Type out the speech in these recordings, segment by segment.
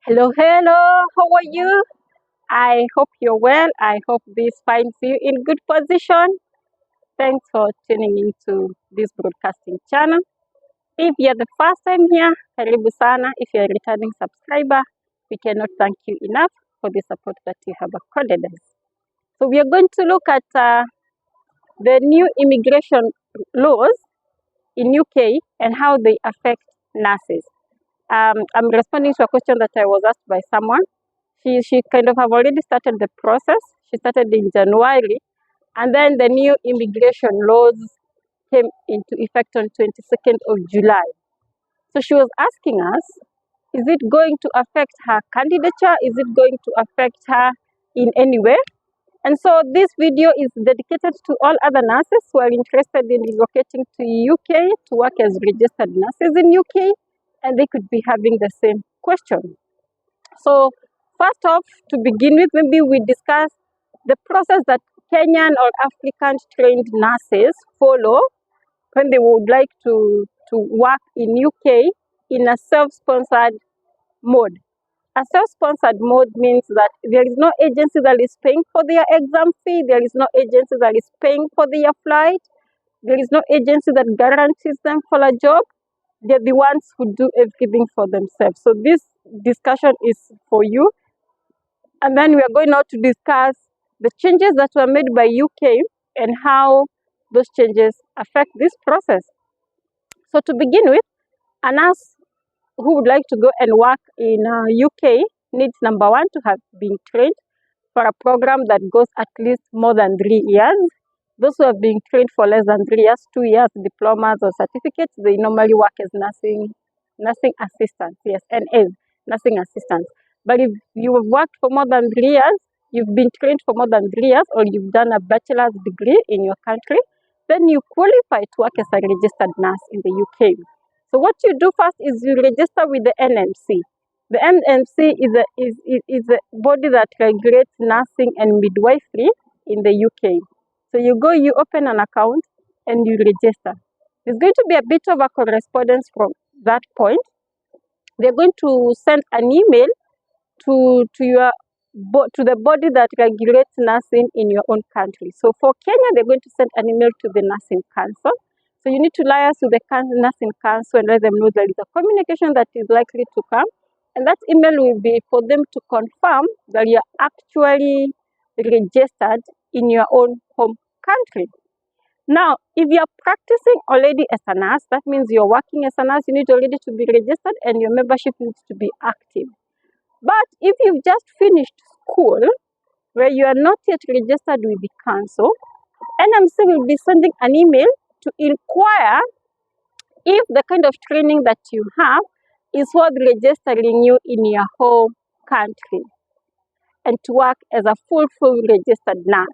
Hello, hello. How are you? I hope you're well. I hope this finds you in good position. Thanks for tuning into this broadcasting channel. If you're the first time here, karibu sana. If you're a returning subscriber, we cannot thank you enough for the support that you have accorded us. So we are going to look at the new immigration laws in UK and how they affect nurses. I'm responding to a question that I was asked by someone. She kind of have already started the process. She started in January, and then the new immigration laws came into effect on 22nd of July. So she was asking us, is it going to affect her candidature? Is it going to affect her in any way? And so this video is dedicated to all other nurses who are interested in relocating to UK to work as registered nurses in UK, and they could be having the same question. So first off, to begin with, maybe we discuss the process that Kenyan or African trained nurses follow when they would like to work in UK in a self-sponsored mode. A self-sponsored mode means that there is no agency that is paying for their exam fee, there is no agency that is paying for their flight, there is no agency that guarantees them for a job. They're the ones who do everything for themselves. So this discussion is for you. And then we are going now to discuss the changes that were made by UK and how those changes affect this process. So to begin with, a nurse who would like to go and work in UK needs, number one, to have been trained for a program that goes at least more than 3 years. Those who have been trained for less than 3 years, 2 years, diplomas or certificates, they normally work as nursing assistants, yes, NAs, nursing assistants. But if you have worked for more than 3 years, you've been trained for more than 3 years, or you've done a bachelor's degree in your country, then you qualify to work as a registered nurse in the UK. So what you do first is you register with the NMC. The NMC is a body that regulates nursing and midwifery in the UK. So you go, you open an account, and you register. There's going to be a bit of a correspondence from that point. They're going to send an email to the body that regulates nursing in your own country. So for Kenya, they're going to send an email to the Nursing Council. So you need to liaise with the Nursing Council and let them know there is a communication that is likely to come. And that email will be for them to confirm that you are actually registered in your own home country. Now, if you are practicing already as a nurse, that means you're working as a nurse, you need already to be registered and your membership needs to be active. But if you've just finished school, where you are not yet registered with the council, NMC will be sending an email to inquire if the kind of training that you have is worth registering you in your home country and to work as a full registered nurse.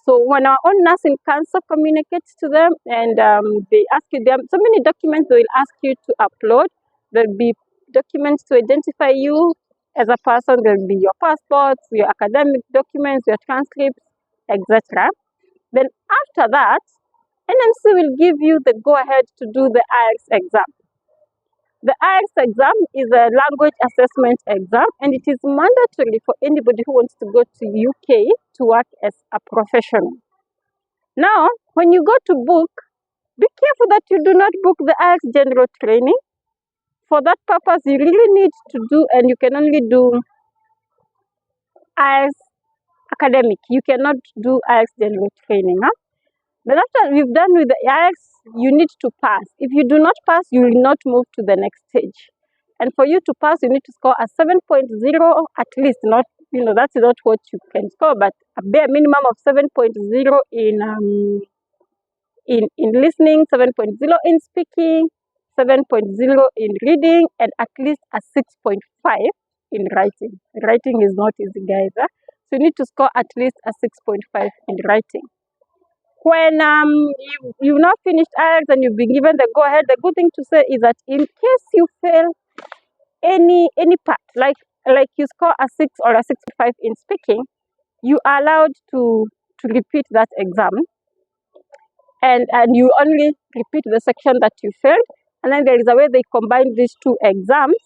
So when our own nursing council communicates to them and they ask you, there are so many documents they will ask you to upload. There'll be documents to identify you as a person. There'll be your passports, your academic documents, your transcripts, etc. Then after that, NMC will give you the go-ahead to do the IELTS exam. The IELTS exam is a language assessment exam, and it is mandatory for anybody who wants to go to UK to work as a professional. Now, when you go to book, be careful that you do not book the IELTS general training. For that purpose, you really need to do, and you can only do IELTS academic. You cannot do IELTS general training. Huh? But after you've done with the IELTS, you need to pass. If you do not pass, you will not move to the next stage. And for you to pass, you need to score a 7.0 at least. Not, that's not what you can score, but a bare minimum of 7.0 in listening, 7.0 in speaking, 7.0 in reading, and at least a 6.5 in writing. Writing is not easy, guys. Huh? So you need to score at least a 6.5 in writing. When you've now finished IELTS and you've been given the go-ahead, the good thing to say is that in case you fail any part, like you score a 6 or a 6.5 in speaking, you are allowed to repeat that exam, and you only repeat the section that you failed, and then there is a way they combine these two exams,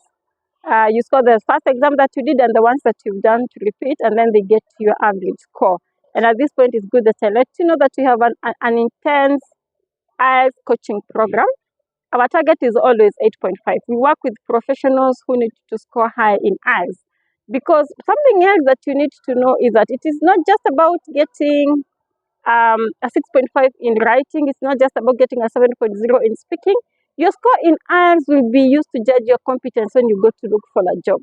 You score the first exam that you did and the ones that you've done to repeat, and then they get your average score. And at this point, it's good that I let you know that we have an intense IELTS coaching program. Our target is always 8.5. We work with professionals who need to score high in IELTS. Because something else that you need to know is that it is not just about getting a 6.5 in writing. It's not just about getting a 7.0 in speaking. Your score in IELTS will be used to judge your competence when you go to look for a job.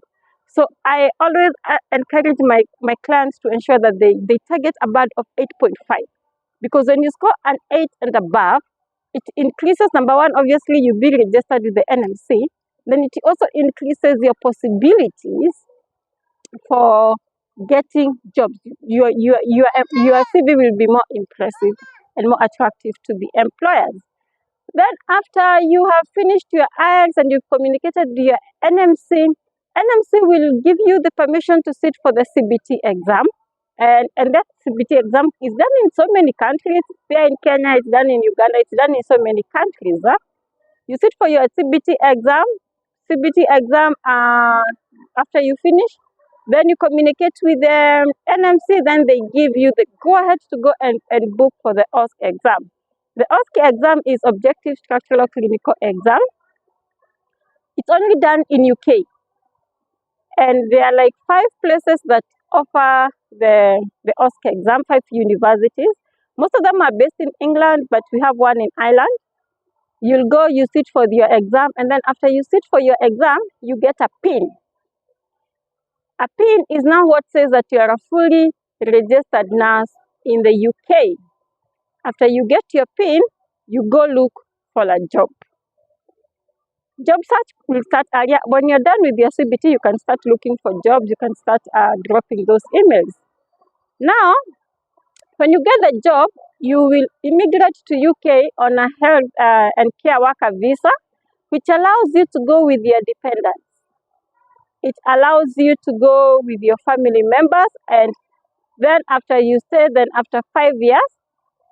So I always encourage my clients to ensure that they target a band of 8.5. Because when you score an 8 and above, it increases, number one, obviously you'll be registered with the NMC. Then it also increases your possibilities for getting jobs. Your CV will be more impressive and more attractive to the employers. Then after you have finished your IELTS and you've communicated with your NMC, NMC will give you the permission to sit for the CBT exam. And that CBT exam is done in so many countries. Here in Kenya, it's done in Uganda, it's done in so many countries. You sit for your CBT exam. CBT exam, after you finish, then you communicate with the NMC, then they give you the go-ahead to go and book for the OSCE exam. The OSCE exam is Objective Structural Clinical Exam. It's only done in UK. And there are like 5 places that offer the OSCE exam, 5 universities. Most of them are based in England, but we have one in Ireland. You'll go, you sit for your exam, and then after you sit for your exam, you get a PIN. A PIN is now what says that you are a fully registered nurse in the UK. After you get your PIN, you go look for a job. Job search will start earlier. When you're done with your CBT, you can start looking for jobs. You can start dropping those emails. Now, when you get the job, you will immigrate to UK on a health and care worker visa, which allows you to go with your dependents. It allows you to go with your family members, and then after you stay, then after 5 years,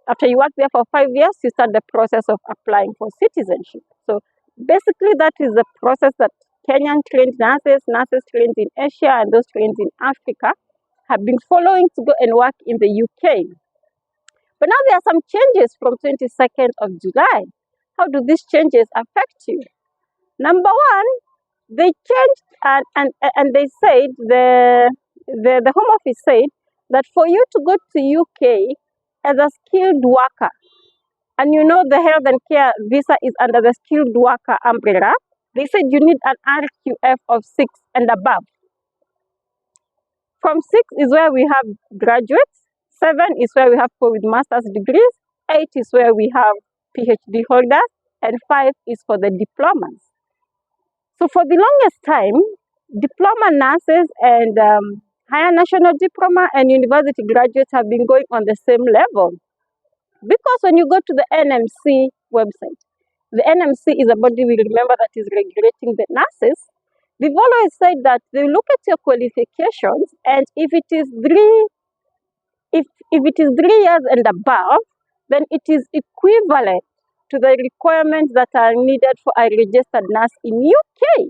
after you work there for 5 years, you start the process of applying for citizenship. So basically, that is the process that Kenyan trained nurses, nurses trained in Asia, and those trained in Africa have been following to go and work in the UK. But now there are some changes from 22nd of July. How do these changes affect you? Number one, they changed and they said, the Home Office said that for you to go to UK as a skilled worker, and you know the health and care visa is under the skilled worker umbrella, they said you need an RQF of 6 and above. From 6 is where we have graduates, 7 is where we have people with master's degrees, 8 is where we have PhD holders, and 5 is for the diplomas. So for the longest time, diploma nurses and higher national diploma and university graduates have been going on the same level. Because when you go to the NMC website, the NMC is a body, we remember, that is regulating the nurses. They've always said that they look at your qualifications, and if it is 3 years and above, then it is equivalent to the requirements that are needed for a registered nurse in UK.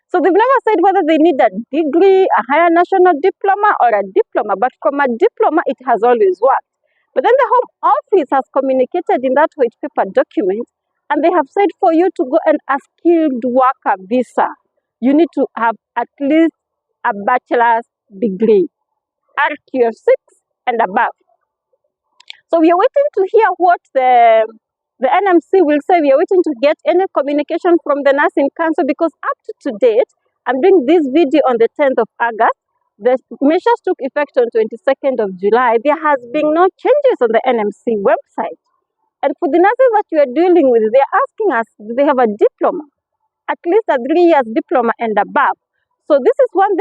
So they've never said whether they need a degree, a higher national diploma, or a diploma, but from a diploma, it has always worked. But then the Home Office has communicated in that white paper document, and they have said for you to go on a skilled worker visa, you need to have at least a bachelor's degree, RQF 6 and above. So we are waiting to hear what the NMC will say. We are waiting to get any communication from the Nursing Council, because up to date, I'm doing this video on the 10th of August. The measures took effect on 22nd of July. There has been no changes on the NMC website. And for the nurses that you are dealing with, they are asking us, do they have a diploma? At least a 3 years diploma and above. So this is one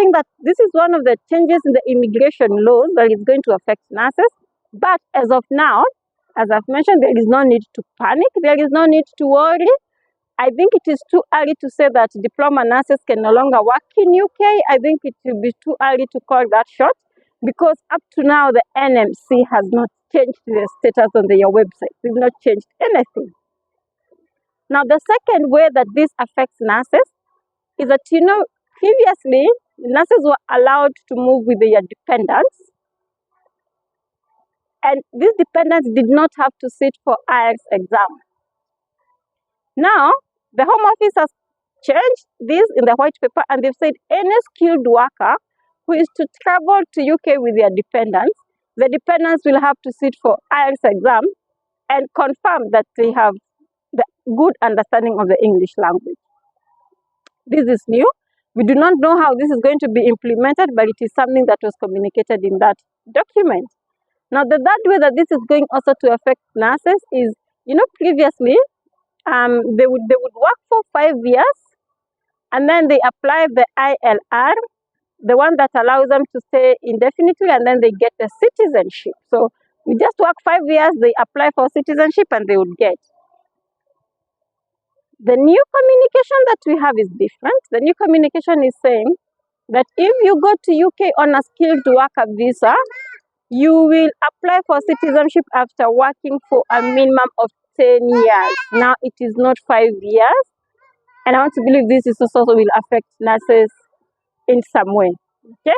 of the changes in the immigration laws that is going to affect nurses. But as of now, as I've mentioned, there is no need to panic. There is no need to worry. I think it is too early to say that diploma nurses can no longer work in UK. I think it will be too early to call that shot, because up to now, the NMC has not changed the status on their website. They've not changed anything. Now, the second way that this affects nurses is that, previously nurses were allowed to move with their dependents, and these dependents did not have to sit for IELTS exam. Now, the Home Office has changed this in the white paper, and they've said any skilled worker who is to travel to UK with their dependents, the dependents will have to sit for IELTS exam and confirm that they have the good understanding of the English language. This is new. We do not know how this is going to be implemented, but it is something that was communicated in that document. Now, the third way that this is going also to affect nurses is, previously, they would work for 5 years, and then they apply the ILR, the one that allows them to stay indefinitely, and then they get the citizenship. So we just work 5 years, they apply for citizenship, and they would get. The new communication that we have is different. The new communication is saying that if you go to UK on a skilled worker visa, you will apply for citizenship after working for a minimum of 10 years. Now it is not 5 years. And I want to believe this is also will affect nurses in some way. Okay?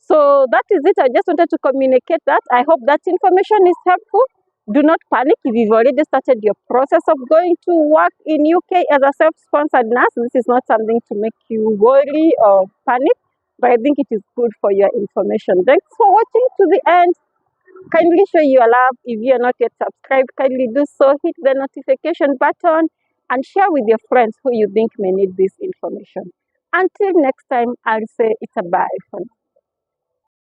So that is it. I just wanted to communicate that. I hope that information is helpful. Do not panic if you've already started your process of going to work in UK as a self-sponsored nurse. This is not something to make you worry or panic, but I think it is good for your information. Thanks for watching to the end. Kindly show your love. If you are not yet subscribed, kindly do so. Hit the notification button and share with your friends who you think may need this information. Until next time, I'll say it's a bye for now.